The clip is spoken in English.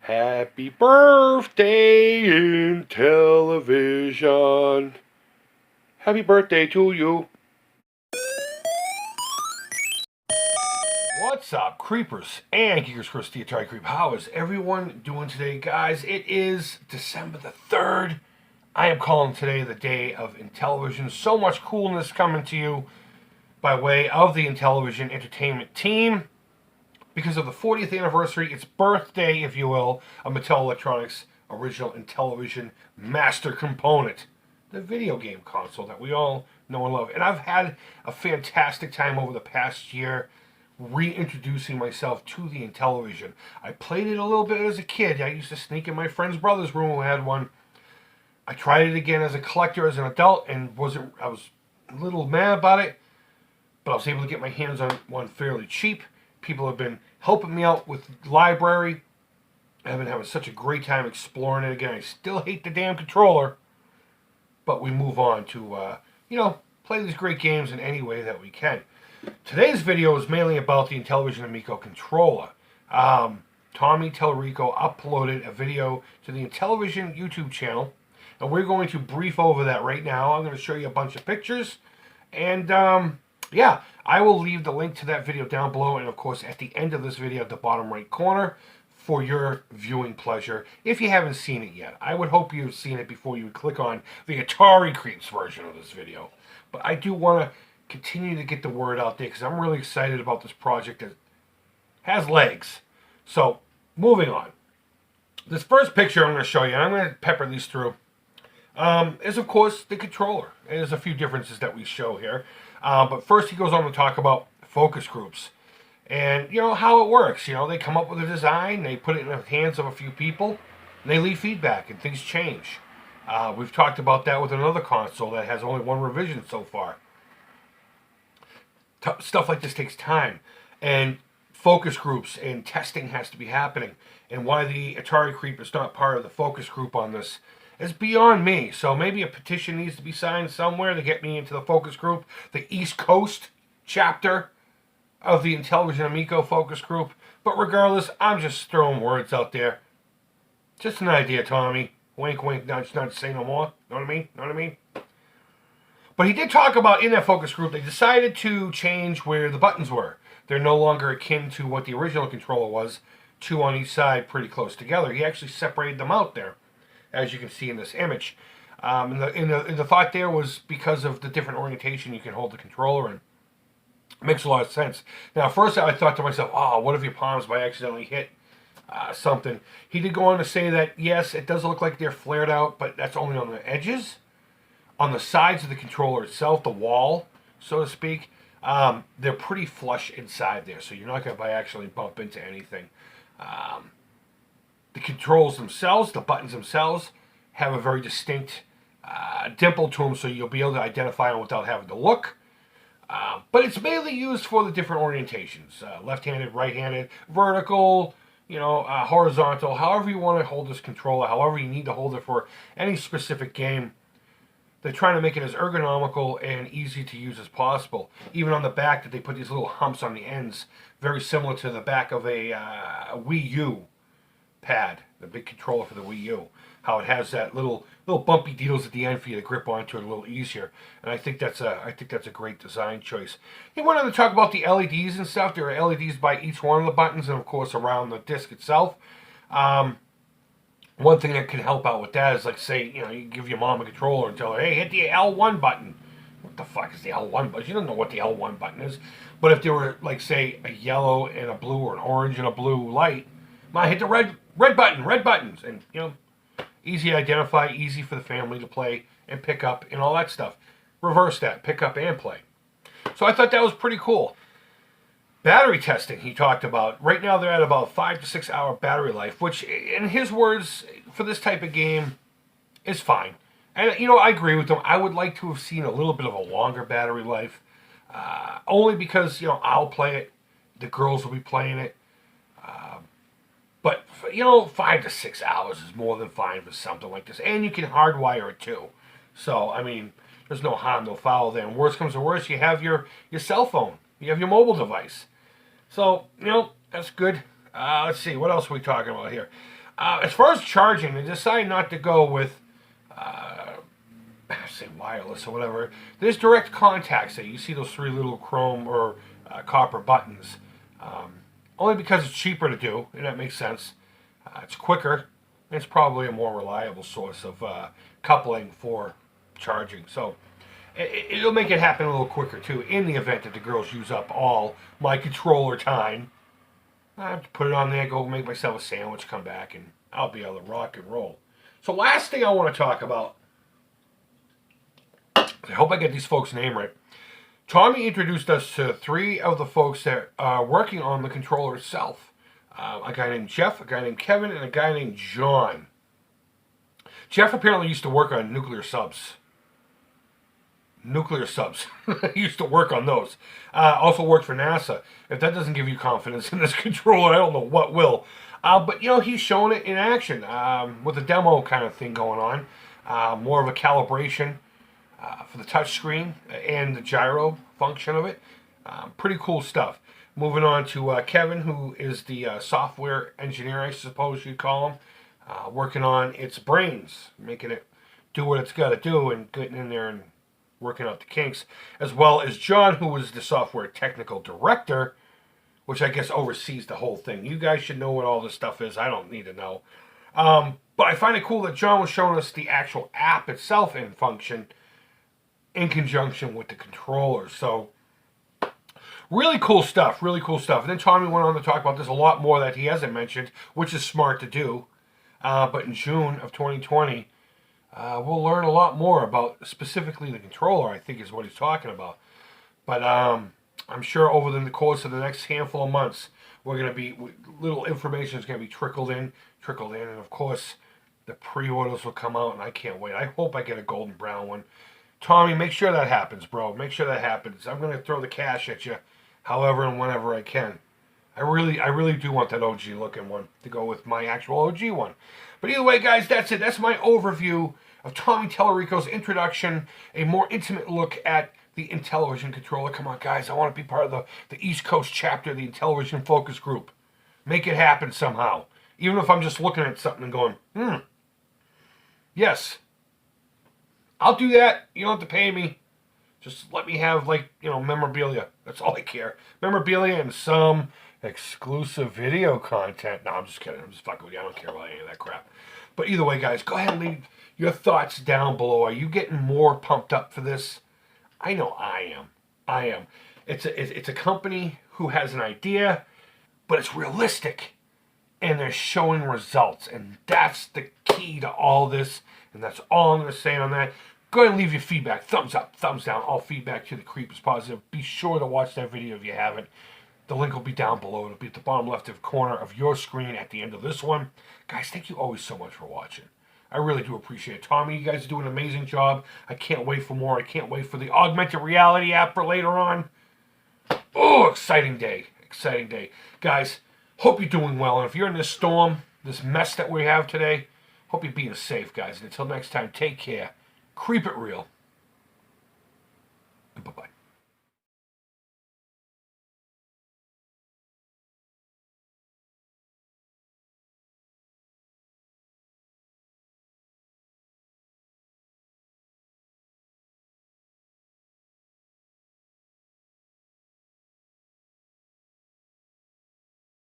Happy birthday, Intellivision. Happy birthday to you. What's up, creepers and geekers? Chris, the Atari Creep. How is everyone doing today, guys? It is December the 3rd. I am calling today the day of Intellivision. So much coolness coming to you by way of the Intellivision Entertainment team. Because of the 40th anniversary, its birthday, if you will, of Mattel Electronics' original Intellivision master component, the video game console that we all know and love. And I've had a fantastic time over the past year reintroducing myself to the Intellivision. I played it a little bit as a kid. I used to sneak in my friend's brother's room who had one. I tried it again as a collector, as an adult, and I was a little mad about it, but I was able to get my hands on one fairly cheap. People have been helping me out with the library. I've been having such a great time exploring it again. I still hate the damn controller, but we move on to, play these great games in any way that we can. Today's video is mainly about the Intellivision Amico controller. Tommy Tellerico uploaded a video to the Intellivision YouTube channel, and we're going to brief over that right now. I'm going to show you a bunch of pictures, and yeah, I will leave the link to that video down below, and of course at the end of this video at the bottom right corner for your viewing pleasure if you haven't seen it yet. I would hope you've seen it before you would click on the Atari Creeps version of this video. But I do want to continue to get the word out there because I'm really excited about this project that has legs. So, moving on. This first picture I'm going to show you, and I'm going to pepper these through, is of course the controller. There's a few differences that we show here. But first he goes on to talk about focus groups and, how it works. They come up with a design, they put it in the hands of a few people, and they leave feedback, and things change. We've talked about that with another console that has only one revision so far. Stuff like this takes time, and focus groups and testing has to be happening. And why the Atari Creep is not part of the focus group on this is beyond me. So maybe a petition needs to be signed somewhere to get me into the focus group, the East Coast chapter of the Intellivision Amico focus group. But regardless, I'm just throwing words out there. Just an idea, Tommy. Wink, wink, nudge, nudge, say no more. Know what I mean? Know what I mean? But he did talk about, in that focus group, they decided to change where the buttons were. They're no longer akin to what the original controller was, two on each side pretty close together. He actually separated them out there, as you can see in this image. And the thought there was because of the different orientation you can hold the controller in. It makes a lot of sense. Now, at first I thought to myself, oh, what if your palms by accidentally hit something? He did go on to say that, yes, it does look like they're flared out, but that's only on the edges. On the sides of the controller itself, the wall, so to speak, they're pretty flush inside there, so you're not going to by accidentally bump into anything. The controls themselves, the buttons themselves, have a very distinct dimple to them, so you'll be able to identify them without having to look. But it's mainly used for the different orientations. Left-handed, right-handed, vertical, horizontal, however you want to hold this controller, however you need to hold it for any specific game. They're trying to make it as ergonomical and easy to use as possible. Even on the back, that they put these little humps on the ends, very similar to the back of a Wii U pad, the big controller for the Wii U. How it has that little bumpy deals at the end for you to grip onto it a little easier. And I think that's a great design choice. He went on to talk about the LEDs and stuff. There are LEDs by each one of the buttons, and of course around the disc itself. One thing that can help out with that is, like, say, you give your mom a controller and tell her, hey, hit the L1 button. What the fuck is the L1 button? You don't know what the L1 button is. But if there were, like, say, a yellow and a blue or an orange and a blue light, might hit the red buttons. And, easy to identify, easy for the family to play and pick up and all that stuff. Reverse that, pick up and play. So I thought that was pretty cool. Battery testing, he talked about. Right now they're at about 5 to 6 hour battery life, which, in his words, for this type of game, is fine. And, I agree with him. I would like to have seen a little bit of a longer battery life. Only because, I'll play it. The girls will be playing it. But, 5 to 6 hours is more than fine for something like this. And you can hardwire it, too. So, I mean, there's no harm, no foul there. And worst comes to worst, you have your cell phone. You have your mobile device. So, that's good. Let's see, what else are we talking about here? As far as charging, they decided not to go with, say wireless or whatever. There's direct contacts that you see those three little chrome or copper buttons. Only because it's cheaper to do, and that makes sense. It's quicker. And it's probably a more reliable source of coupling for charging. So it'll make it happen a little quicker too. In the event that the girls use up all my controller time, I have to put it on there, go make myself a sandwich, come back, and I'll be able to rock and roll. So last thing I want to talk about, I hope I get these folks' name right. Tommy introduced us to three of the folks that are working on the controller itself. A guy named Jeff, a guy named Kevin, and a guy named John. Jeff apparently used to work on nuclear subs. He used to work on those. Also worked for NASA. If that doesn't give you confidence in this controller, I don't know what will. But, you know, he's showing it in action with a demo kind of thing going on. More of a calibration for the touch screen and the gyro function of it. Pretty cool stuff. Moving on to Kevin, who is the software engineer, I suppose you'd call him. Working on its brains, making it do what it's got to do and getting in there and working out the kinks, as well as John, who is the software technical director, which I guess oversees the whole thing. You guys should know what all this stuff is. I don't need to know. But I find it cool that John was showing us the actual app itself in function in conjunction with the controller. So really cool stuff, really cool stuff. And then Tommy went on to talk about this a lot more that he hasn't mentioned, which is smart to do. But in June of 2020, we'll learn a lot more about specifically the controller, I think is what he's talking about. But I'm sure over the course of the next handful of months, we're going to be, little information is going to be trickled in. And of course, the pre-orders will come out, and I can't wait. I hope I get a golden brown one. Tommy, make sure that happens, bro. Make sure that happens. I'm going to throw the cash at you however and whenever I can. I really do want that OG looking one to go with my actual OG one. But either way, guys, that's it. That's my overview of Tommy Tallarico's introduction, a more intimate look at the Intellivision controller. Come on, guys. I want to be part of the East Coast chapter of the Intellivision focus group. Make it happen somehow. Even if I'm just looking at something and going, yes, I'll do that. You don't have to pay me. Just let me have, like, you know, memorabilia. That's all I care. Memorabilia and some exclusive video content. No, I'm just kidding. I'm just fucking with you. I don't care about any of that crap. But either way, guys, go ahead and leave your thoughts down below. Are you getting more pumped up for this? I know I am. It's a company who has an idea, but it's realistic. And they're showing results. And that's the key to all this. And that's all I'm going to say on that. Go ahead and leave your feedback. Thumbs up, thumbs down. All feedback to the Creep is positive. Be sure to watch that video if you haven't. The link will be down below. It'll be at the bottom left corner of your screen at the end of this one. Guys, thank you always so much for watching. I really do appreciate it. Tommy, you guys do an amazing job. I can't wait for more. I can't wait for the augmented reality app for later on. Oh, exciting day. Exciting day. Guys, hope you're doing well. And if you're in this storm, this mess that we have today, hope you're being safe, guys. And until next time, take care. Creep it real.